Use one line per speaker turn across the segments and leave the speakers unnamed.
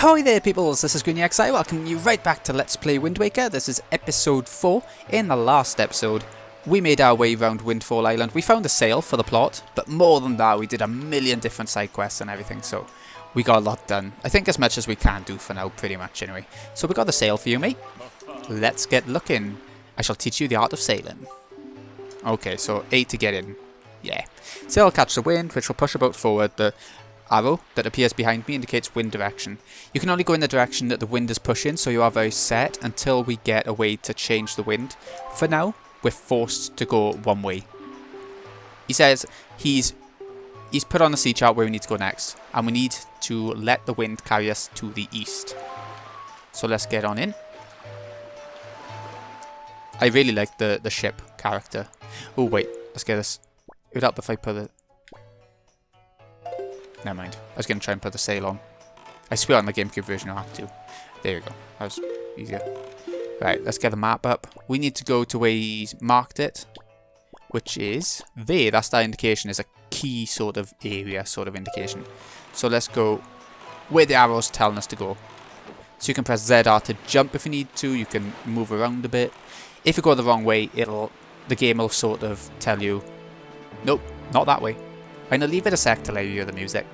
Ahoy there peoples, this is GreenyXI, welcoming you right back to Let's Play Wind Waker. This is episode 4. In the last episode, we made our way around Windfall Island. We found a sail for the plot, but more than that, we did a million different side quests and everything, so we got a lot done. I think as much as we can do for now, pretty much anyway. So we got the sail for you, mate. Let's get looking. I shall teach you the art of sailing. Okay, so A to get in. Yeah. Sail will catch the wind, which will push a boat forward. The arrow that appears behind me indicates wind direction. You can only go in the direction that the wind is pushing, so you are very set until we get a way to change the wind. For now, we're forced to go one way. He says he's put on the sea chart where we need to go next, and we need to let the wind carry us to the east. So let's get on in. I really like the ship character. Oh wait, let's get this. It would help if I put it. Never mind. I was going to try and put the sail on. I swear on the GameCube version I have to. There you go. That was easier. Right, let's get the map up. We need to go to where he's marked it, which is there. That's that indication. Is a key sort of area, sort of indication. So let's go where the arrow's telling us to go. So you can press ZR to jump if you need to. You can move around a bit. If you go the wrong way, the game will sort of tell you, nope, not that way. I'm going to leave it a sec to let you hear the music.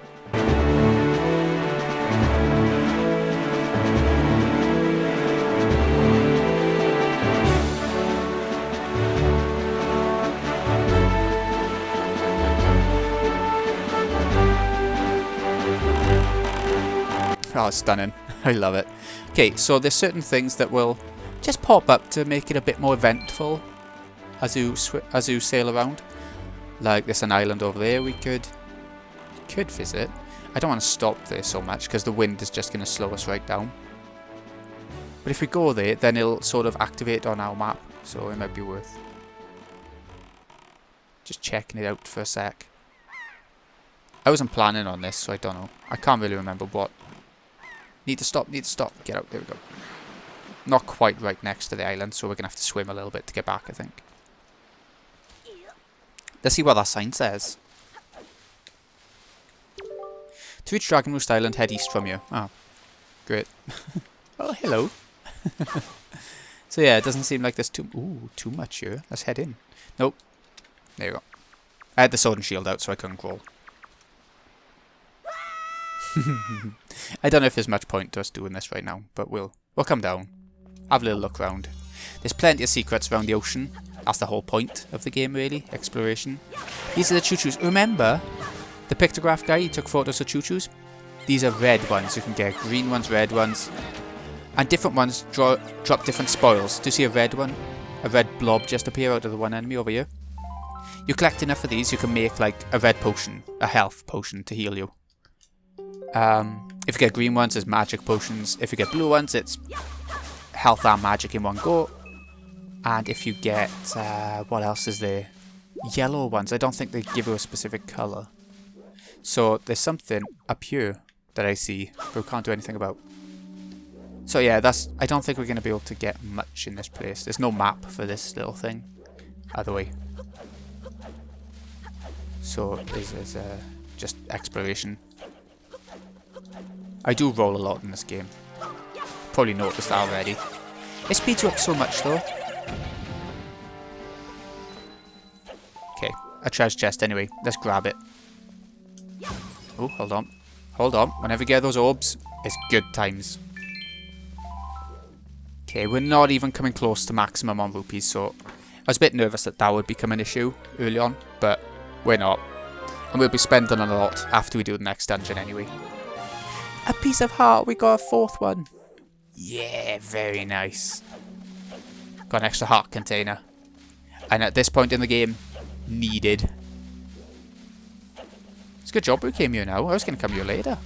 Oh, it's stunning. I love it. Okay, so there's certain things that will just pop up to make it a bit more eventful as you sail around. Like there's an island over there we could visit. I don't want to stop there so much because the wind is just going to slow us right down. But if we go there, then it'll sort of activate on our map, so it might be worth just checking it out for a sec. I wasn't planning on this, so I don't know. I can't really remember what. Need to stop, get out, there we go. Not quite right next to the island, so we're going to have to swim a little bit to get back, I think. Let's see what that sign says. To reach Dragon Roost Island, head east from here. Oh, great. Oh, hello. So yeah, it doesn't seem like there's too much here. Let's head in. Nope. There you go. I had the sword and shield out, so I couldn't crawl. I don't know if there's much point to us doing this right now, but we'll come down, have a little look around. There's plenty of secrets around the ocean. That's the whole point of the game, really. Exploration. These are the choo-choos. Remember the pictograph guy? He took photos of choo-choos. These are red ones. You can get green ones, red ones. And different ones drop different spoils. Do you see a red one? A red blob just appear out of the one enemy over here. You collect enough of these, you can make like a red potion. A health potion to heal you. If you get green ones, it's magic potions. If you get blue ones, it's health and magic in one go. And if you get, what else is there? Yellow ones. I don't think they give you a specific colour. So there's something up here that I see, but we can't do anything about. So yeah, I don't think we're going to be able to get much in this place. There's no map for this little thing. Either way. So this is just exploration. I do roll a lot in this game. Probably noticed that already. It speeds you up so much though. Okay, a treasure chest anyway. Let's grab it. Oh, hold on. Hold on. Whenever you get those orbs, it's good times. Okay, we're not even coming close to maximum on rupees, so I was a bit nervous that would become an issue early on, but we're not. And we'll be spending a lot after we do the next dungeon anyway. A piece of heart, we got a fourth one. Yeah, very nice. Got an extra heart container. And at this point in the game, needed. It's a good job we came here now. I was going to come here later.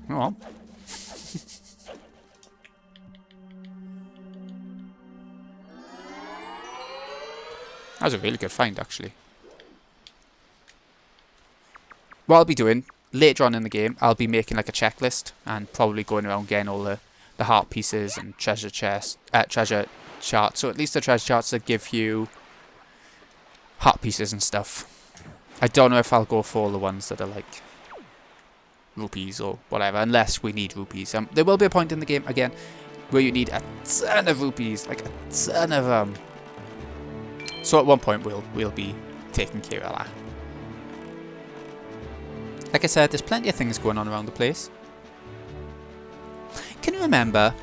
Come on. That was a really good find, actually. What I'll be doing later on in the game, I'll be making like a checklist and probably going around getting all the heart pieces and treasure charts. So at least the treasure charts that give you heart pieces and stuff. I don't know if I'll go for all the ones that are like rupees or whatever, unless we need rupees. There will be a point in the game, again, where you need a ton of rupees, like a ton of them. So at one point we'll be taking care of that. Like I said, there's plenty of things going on around the place. Can you remember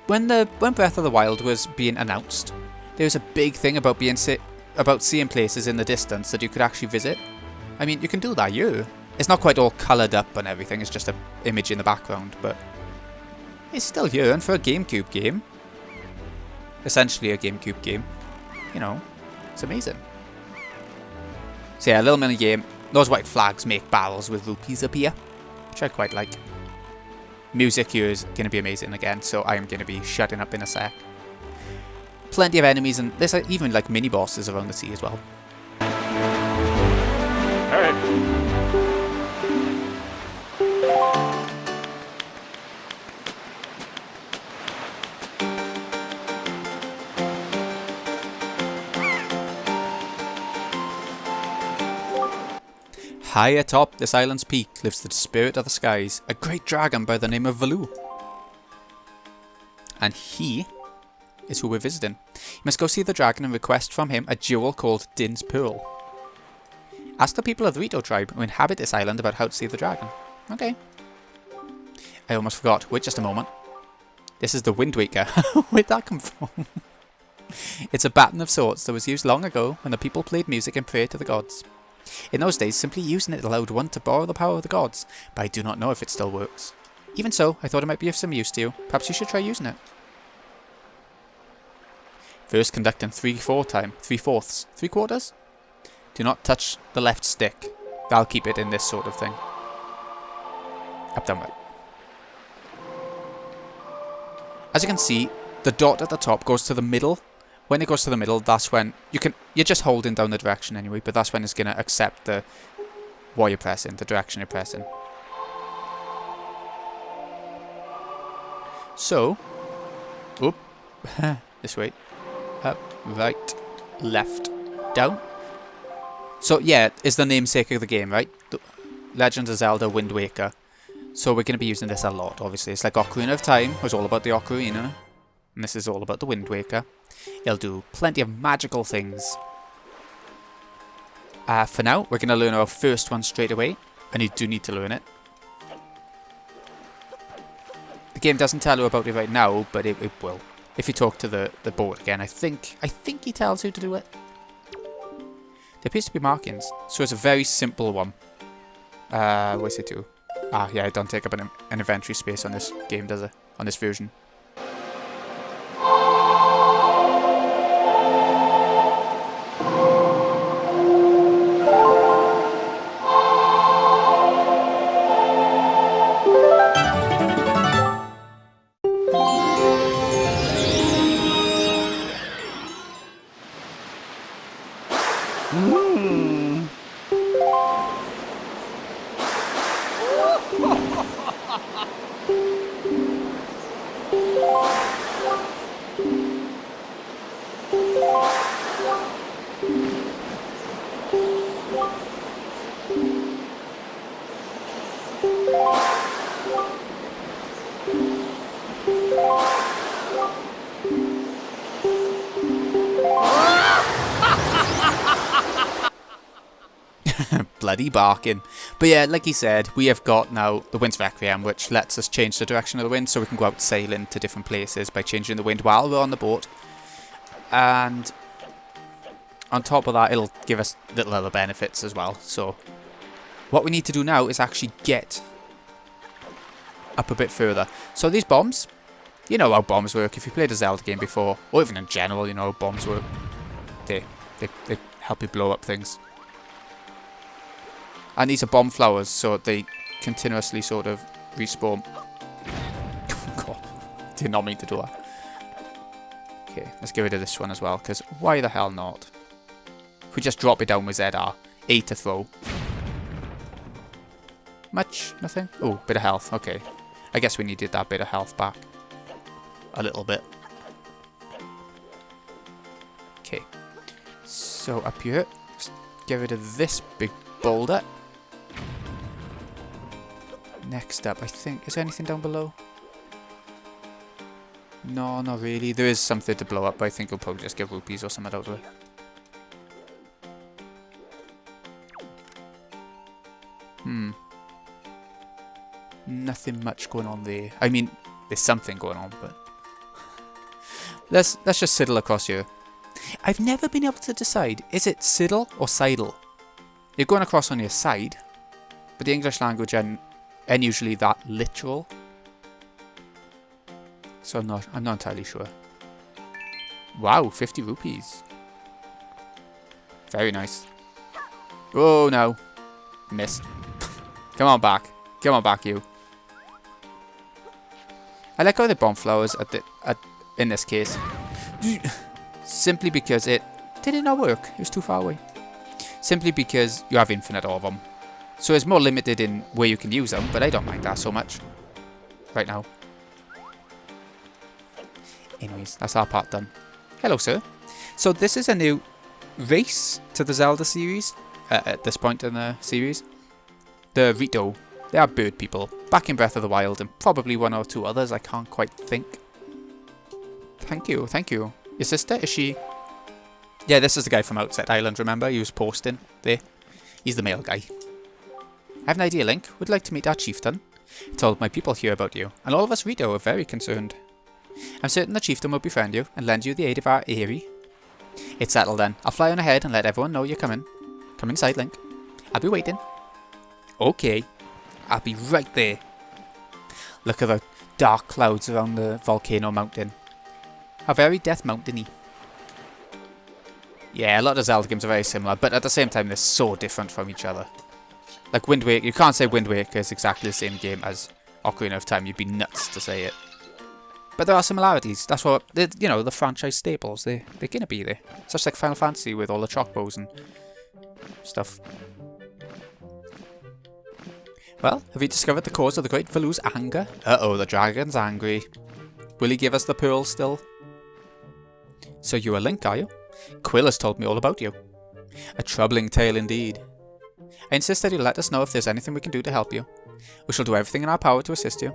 when Breath of the Wild was being announced? There was a big thing about seeing places in the distance that you could actually visit. I mean, you can do that here. It's not quite all coloured up and everything, it's just an image in the background, but it's still here, and for a GameCube game, essentially a GameCube game, you know, it's amazing. So yeah, a little mini game. Those white flags make barrels with rupees up here, which I quite like. Music here is going to be amazing again, so I am going to be shutting up in a sec. Plenty of enemies, and there's even like mini bosses around the sea as well. High atop this island's peak lives the spirit of the skies, a great dragon by the name of Valoo. And he is who we're visiting. You must go see the dragon and request from him a jewel called Din's Pearl. Ask the people of the Rito tribe who inhabit this island about how to see the dragon. Okay. I almost forgot. Wait just a moment. This is the Wind Waker. Where'd that come from? It's a baton of sorts that was used long ago when the people played music and prayed to the gods. In those days, simply using it allowed one to borrow the power of the gods, but I do not know if it still works. Even so, I thought it might be of some use to you. Perhaps you should try using it. First, conduct in 3/4 time. 3/4. 3/4? Do not touch the left stick. I'll keep it in this sort of thing. Up, down, right. As you can see, the dot at the top goes to the middle. When it goes to the middle, that's when you're just holding down the direction anyway, but that's when it's going to accept what you're pressing, the direction you're pressing. So, oop, this way, up, right, left, down. So yeah, it's the namesake of the game, right? Legend of Zelda Wind Waker. So we're going to be using this a lot, obviously. It's like Ocarina of Time was all about the Ocarina, and this is all about the Wind Waker. It'll do plenty of magical things. For now, we're going to learn our first one straight away, and you do need to learn it. The game doesn't tell you about it right now, but it will. If you talk to the board again, I think he tells you to do it. There appears to be markings, so it's a very simple one. What's it do? Ah, yeah, it don't take up an inventory space on this game, does it? On this version. Bloody barking. But yeah, like he said, we have got now the Wind's Requiem, which lets us change the direction of the wind so we can go out sailing to different places by changing the wind while we're on the boat. And on top of that, it'll give us little other benefits as well. So what we need to do now is actually get up a bit further. So these bombs, you know how bombs work. If you played a Zelda game before, or even in general, you know how bombs work. They help you blow up things. And these are bomb flowers, so they continuously sort of respawn. God, did not mean to do that. Okay, let's get rid of this one as well, because why the hell not? If we just drop it down with ZR, A to throw. Much? Nothing? Oh, bit of health, okay. I guess we needed that bit of health back. A little bit. Okay. So up here, let's get rid of this big boulder. next up, I think... Is there anything down below? No, not really. There is something to blow up, but I think we'll probably just give rupees or something out of it. Nothing much going on there. I mean, there's something going on, but... Let's just sidle across here. I've never been able to decide, is it sidle or sidle? You're going across on your side, but the English language ain't usually that literal. So I'm not entirely sure. Wow, 50 rupees. Very nice. Oh no. Missed. Come on back. Come on back, you. I like how the bomb flowers in this case. Simply because it... Did it not work? It was too far away. Simply because you have infinite of them. So it's more limited in where you can use them, but I don't mind that so much. Right now. Anyways, that's our part done. Hello, sir. So this is a new race to the Zelda series. At this point in the series. The Rito. They are bird people. Back in Breath of the Wild and probably one or two others. I can't quite think. Thank you, thank you. Your sister, is she... Yeah, this is the guy from Untitled Island, remember? He was posting there. He's the male guy. I have an idea, Link. Would like to meet our chieftain. He told my people here about you, and all of us Rito are very concerned. I'm certain the chieftain will befriend you and lend you the aid of our Eyrie. It's settled then. I'll fly on ahead and let everyone know you're coming. Come inside, Link. I'll be waiting. Okay. I'll be right there. Look at the dark clouds around the volcano mountain. How very Death Mountain-y. Yeah, a lot of Zelda games are very similar, but at the same time they're so different from each other. Like Wind Waker, you can't say Wind Waker is exactly the same game as Ocarina of Time. You'd be nuts to say it. But there are similarities. That's what, you know, the franchise staples. They're gonna be there. Such like Final Fantasy with all the chocobos and stuff. Well, have you discovered the cause of the great Valoo's anger? Uh-oh, the dragon's angry. Will he give us the pearl still? So you're a Link, are you? Quill has told me all about you. A troubling tale indeed. I insist that you let us know if there's anything we can do to help you. We shall do everything in our power to assist you.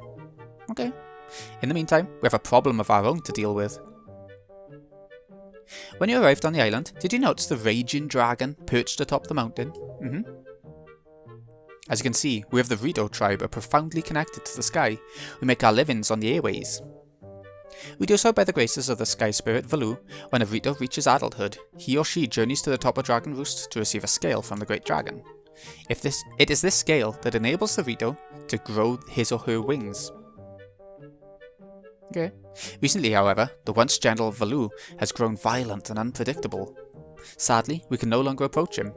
Okay. In the meantime, we have a problem of our own to deal with. When you arrived on the island, did you notice the raging dragon perched atop the mountain? As you can see, we of the Rito tribe are profoundly connected to the sky. We make our livings on the airways. We do so by the graces of the sky spirit Valoo. When a Rito reaches adulthood, he or she journeys to the top of Dragon Roost to receive a scale from the great dragon. It is this scale that enables the Rito to grow his or her wings. Okay. Recently, however, the once gentle Valoo has grown violent and unpredictable. Sadly, we can no longer approach him.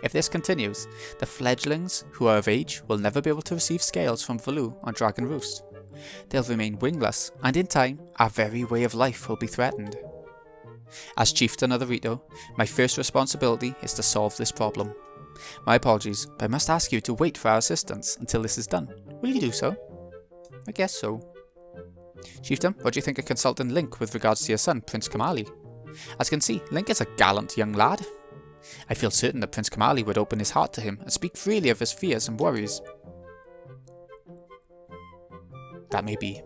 If this continues, the fledglings who are of age will never be able to receive scales from Valoo on Dragon Roost. They'll remain wingless, and in time, our very way of life will be threatened. As chieftain of the Rito, my first responsibility is to solve this problem. My apologies, but I must ask you to wait for our assistance until this is done. Will you do so? I guess so. Chieftain, what do you think of consulting Link with regards to your son, Prince Kamali? As you can see, Link is a gallant young lad. I feel certain that Prince Kamali would open his heart to him and speak freely of his fears and worries. That may be.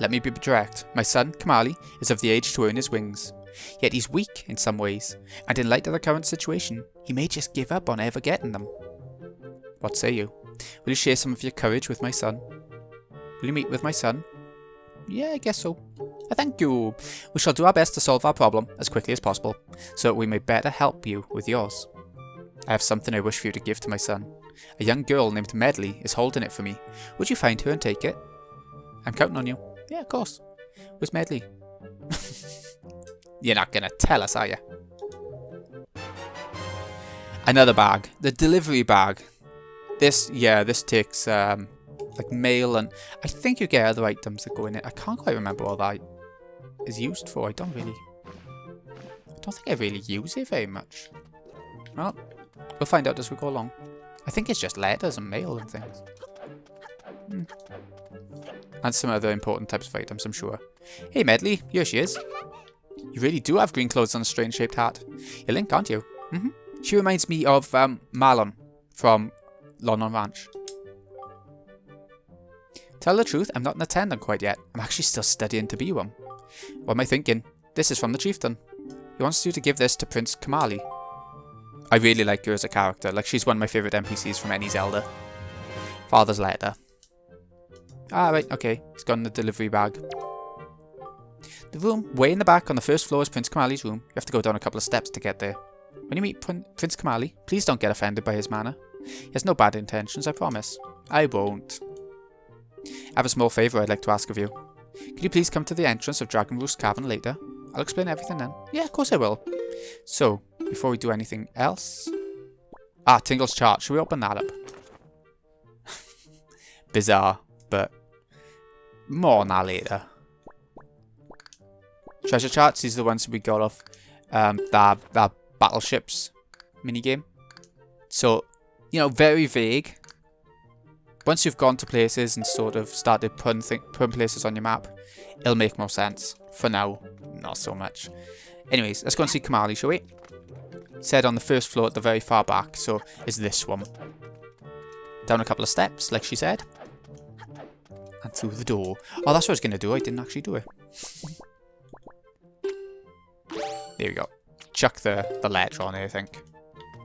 Let me be direct. My son, Kamali, is of the age to earn his wings. Yet he's weak in some ways, and in light of the current situation, he may just give up on ever getting them. What say you? Will you share some of your courage with my son? Will you meet with my son? Yeah, I guess so. Thank you. We shall do our best to solve our problem as quickly as possible, so that we may better help you with yours. I have something I wish for you to give to my son. A young girl named Medli is holding it for me. Would you find her and take it? I'm counting on you. Yeah, of course. Where's Medli? You're not gonna tell us, are you? Another bag. The delivery bag. This takes like mail, and I think you get other items that go in it. I can't quite remember what that is used for. I don't think I really use it very much. Well, we'll find out as we go along. I think it's just letters and mail and things. And some other important types of items, I'm sure. Hey Medli, here she is. You really do have green clothes and a strange shaped hat. You're Link, aren't you? She reminds me of Malon from London Ranch. Tell the truth, I'm not an attendant quite yet. I'm actually still studying to be one. What am I thinking? This is from the chieftain. He wants you to give this to Prince Kamali. I really like her as a character. Like, she's one of my favourite NPCs from any Zelda. Father's letter. Ah, right, okay. He's got in the delivery bag. The room, way in the back on the first floor, is Prince Kamali's room. You have to go down a couple of steps to get there. When you meet Prince Kamali, please don't get offended by his manner. He has no bad intentions, I promise. I won't. I have a small favour I'd like to ask of you. Could you please come to the entrance of Dragon Roost Cavern later? I'll explain everything then. Yeah, of course I will. So, before we do anything else... Ah, Tingle's chart. Should we open that up? Bizarre, but more on that later. Treasure charts, these are the ones we got off that battleships minigame. So, you know, very vague. Once you've gone to places and sort of started putting places on your map, it'll make more sense. For now, not so much. Anyways, let's go and see Kamali, shall we? Said on the first floor at the very far back, so is this one. Down a couple of steps, like she said. And through the door. Oh, that's what I was going to do. I didn't actually do it. There we go. Chuck the letter on here, I think.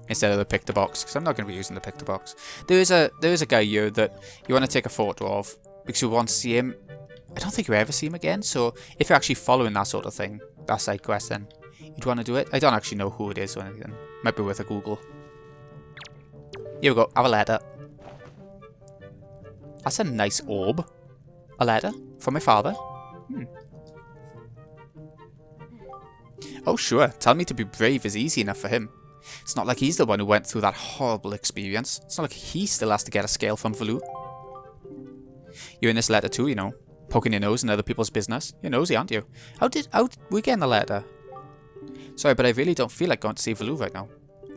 Instead of the picture box, because I'm not going to be using the picture box. There is a guy here that you want to take a photo of, because you want to see him. I don't think you ever see him again, so if you're actually following that sort of thing, that side quest, then you'd want to do it. I don't actually know who it is or anything. Might be worth a Google. Here we go, have a letter. That's a nice orb. A letter from my father. Oh sure, tell me to be brave is easy enough for him. It's not like he's the one who went through that horrible experience. It's not like he still has to get a scale from Valoo. You're in this letter too, you know. Poking your nose in other people's business. You're nosy, aren't you? How did we get in the letter? Sorry, but I really don't feel like going to see Valoo right now.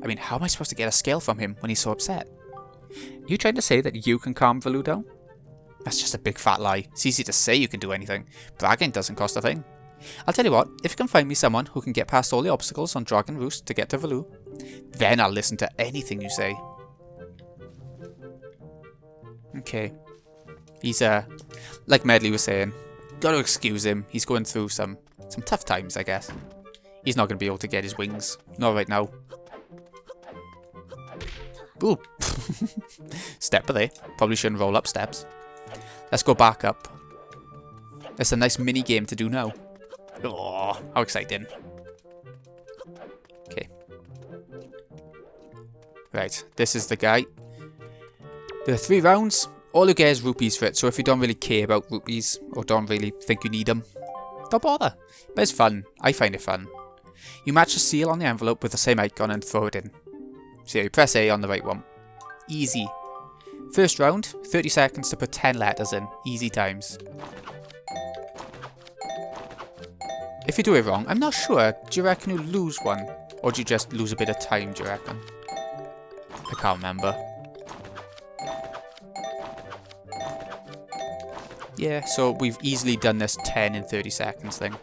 I mean, how am I supposed to get a scale from him when he's so upset? Are you trying to say that you can calm Valoo down? That's just a big fat lie. It's easy to say you can do anything. Bragging doesn't cost a thing. I'll tell you what, if you can find me someone who can get past all the obstacles on Dragon Roost to get to Valoo, then I'll listen to anything you say. Okay. He's, like Medli was saying, gotta excuse him. He's going through some tough times, I guess. He's not going to be able to get his wings. Not right now. Ooh. Step there. Probably shouldn't roll up steps. Let's go back up. It's a nice mini game to do now. Oh, how exciting. Okay. Right, this is the guy. There are 3 rounds. All you get is rupees for it, so if you don't really care about rupees, or don't really think you need them, don't bother. But it's fun. I find it fun. You match a seal on the envelope with the same icon and throw it in. So you press A on the right one. Easy. First round, 30 seconds to put 10 letters in. Easy times. If you do it wrong, I'm not sure. Do you reckon you lose one? Or do you just lose a bit of time, do you reckon? I can't remember. Yeah, so we've easily done this 10 in 30 seconds thing.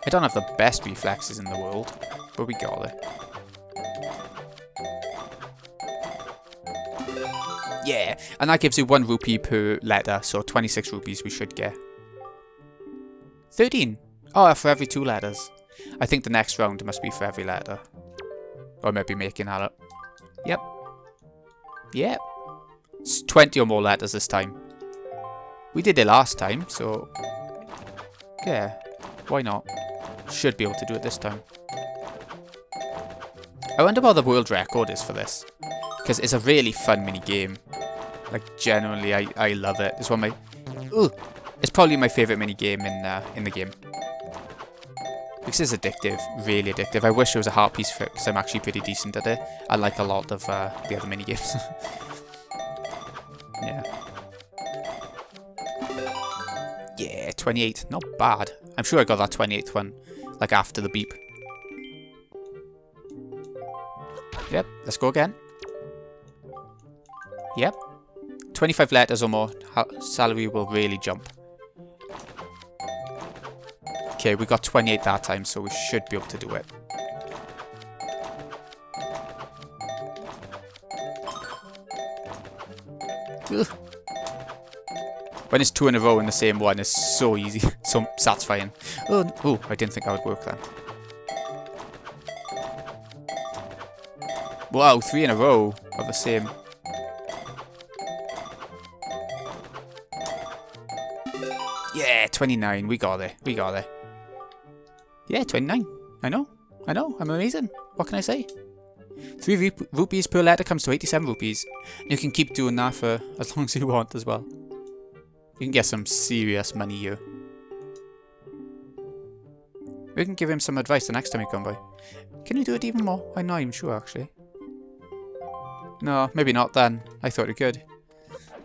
I don't have the best reflexes in the world, but we got it. Yeah, and that gives you 1 rupee per letter, so 26 rupees we should get. 13. Oh, for every 2 letters. I think the next round must be for every letter. Or I might be making that up. Yep. Yep. It's 20 or more letters this time. We did it last time, so... yeah, why not? Should be able to do it this time. I wonder what the world record is for this. Because it's a really fun mini game. Like, genuinely, I love it. It's one of my... Ooh! It's probably my favourite mini game in the game. Because it's addictive. Really addictive. I wish there was a heart piece for it, because I'm actually pretty decent at it. I like a lot of the other mini games. Yeah. Yeah, 28. Not bad. I'm sure I got that 28th one, like, after the beep. Yep, let's go again. Yep. 25 letters or more, salary will really jump. Okay, we got 28 that time, so we should be able to do it. Ugh. When it's 2 in a row in the same one, it's so easy, so satisfying. Oh, I didn't think that would work then. Wow, 3 in a row of the same. Yeah, 29. We got there. We got there. Yeah, 29. I know. I'm amazing. What can I say? 3 rupees per letter comes to 87 rupees. You can keep doing that for as long as you want as well. You can get some serious money here. We can give him some advice the next time we come by. Can you do it even more? I'm not even sure, actually. No, maybe not then. I thought it could.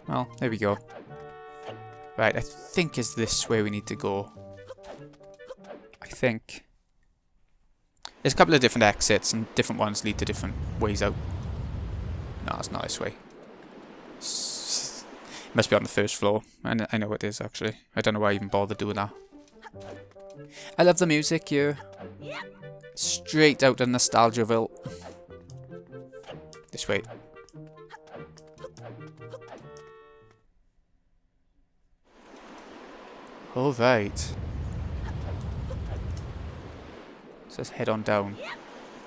Well, there we go. Right, I think is this where we need to go. I think. There's a couple of different exits and different ones lead to different ways out. No, it's not this way. It must be on the first floor. I know it is, actually. I don't know why I even bothered doing that. I love the music here. Straight out of Nostalgiaville. This way. Alright. So let's head on down.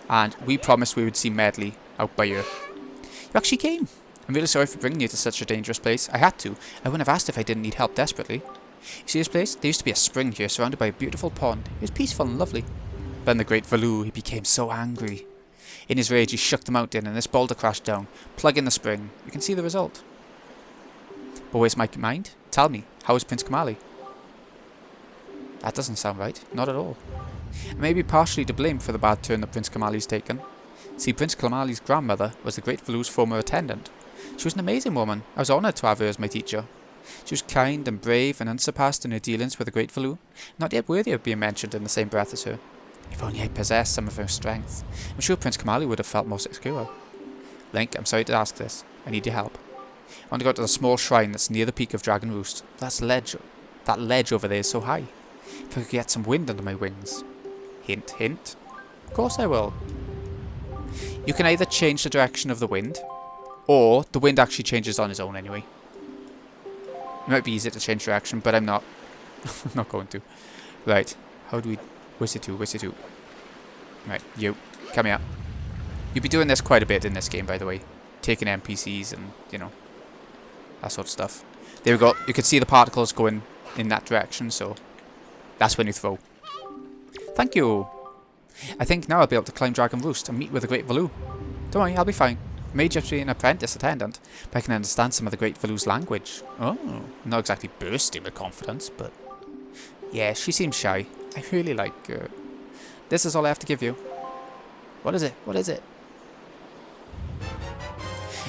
And we promised we would see Medli out by here. You actually came. I'm really sorry for bringing you to such a dangerous place. I had to. I wouldn't have asked if I didn't need help desperately. You see this place? There used to be a spring here surrounded by a beautiful pond. It was peaceful and lovely. Then the great Valoo, he became so angry. In his rage, he shook the mountain and this boulder crashed down, plugging the spring. You can see the result. But where's my mind? Tell me, how is Prince Kamali? That doesn't sound right. Not at all. I may be partially to blame for the bad turn that Prince Kamali's taken. See, Prince Kamali's grandmother was the great Valoo's former attendant. She was an amazing woman. I was honoured to have her as my teacher. She was kind and brave and unsurpassed in her dealings with the great Valoo, not yet worthy of being mentioned in the same breath as her. If only I possessed some of her strength, I'm sure Prince Kamali would have felt more secure. Link, I'm sorry to ask this. I need your help. I want to go to the small shrine that's near the peak of Dragon Roost. That ledge over there is so high. If I could get some wind under my wings. Hint, hint. Of course I will. You can either change the direction of the wind, or the wind actually changes on its own anyway. It might be easier to change direction, but I'm not. I'm not going to. Right. How do we... Where's it to? Where's it to? Right, you. Come here. You'll be doing this quite a bit in this game, by the way. Taking NPCs and, you know, that sort of stuff. There we go. You can see the particles going in that direction, so that's when you throw. Thank you. I think now I'll be able to climb Dragon Roost and meet with the great Valoo. Don't worry, I'll be fine. I may just be an apprentice attendant, but I can understand some of the great Valoo's language. Oh, not exactly bursting with confidence, but... Yeah, she seems shy. I really like her. This is all I have to give you. What is it? What is it?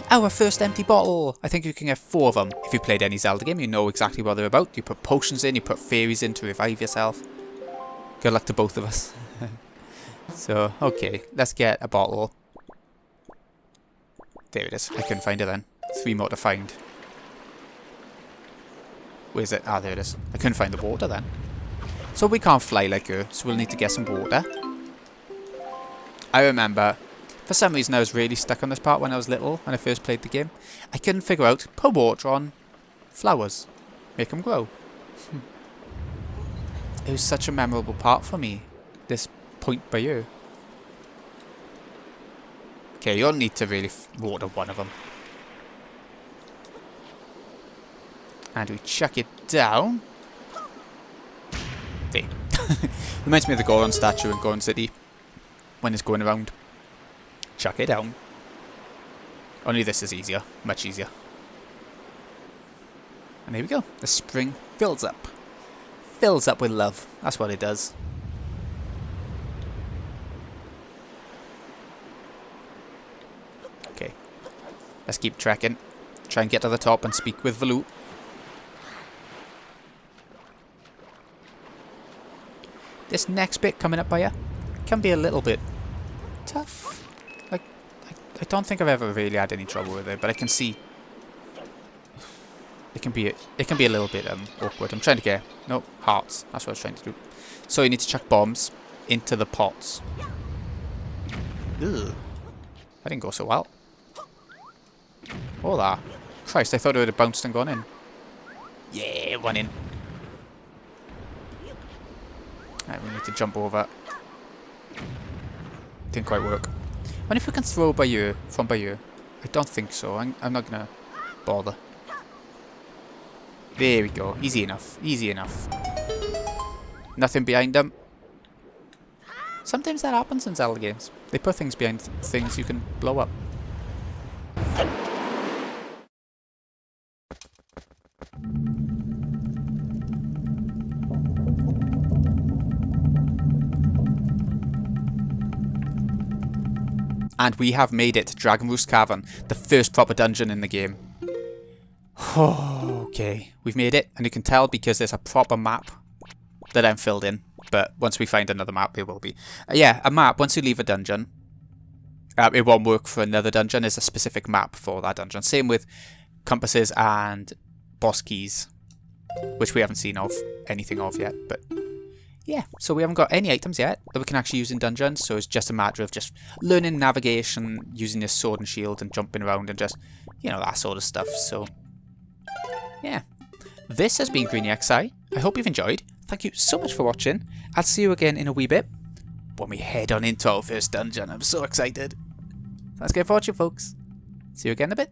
Our first empty bottle! I think you can get 4 of them. If you played any Zelda game, you know exactly what they're about. You put potions in, you put fairies in to revive yourself. Good luck to both of us. So, okay, let's get a bottle. There it is. I couldn't find it then. 3 more to find. Where's it? Ah, there it is. I couldn't find the water then. So we can't fly like her, so we'll need to get some water. I remember, for some reason I was really stuck on this part when I was little, when I first played the game. I couldn't figure out, put water on flowers. Make them grow. It was such a memorable part for me, this point by you. Okay, you'll need to really water one of them. And we chuck it down. There. Reminds me of the Goron statue in Goron City. When it's going around. Chuck it down. Only this is easier. Much easier. And here we go. The spring fills up. Fills up with love. That's what it does. Okay. Let's keep trekking. Try and get to the top and speak with Valoo. This next bit coming up by you can be a little bit tough. Like, I don't think I've ever really had any trouble with it, but I can see it can be a little bit awkward. I'm trying to get hearts. That's what I was trying to do. So you need to chuck bombs into the pots. Ugh. That didn't go so well. Hola. Christ, I thought it would have bounced and gone in. Yeah, one in. Right, we need to jump over. Didn't quite work. I wonder if we can throw by you, from by you. I don't think so. I'm not gonna bother. There we go. Easy enough. Easy enough. Nothing behind them. Sometimes that happens in Zelda games. They put things behind things you can blow up. And we have made it to Dragon Roost Cavern, the first proper dungeon in the game. Okay, we've made it, and you can tell because there's a proper map that I'm filled in. But once we find another map, it will be. Yeah, a map, once you leave a dungeon, it won't work for another dungeon. There's a specific map for that dungeon. Same with compasses and boss keys, which we haven't seen anything of yet. But yeah, so we haven't got any items yet that we can actually use in dungeons. So it's just a matter of just learning navigation, using this sword and shield and jumping around and just, you know, that sort of stuff. So yeah, this has been GreenyXI. I hope you've enjoyed. Thank you so much for watching. I'll see you again in a wee bit when we head on into our first dungeon. I'm so excited. Thanks again for watching, folks. See you again in a bit.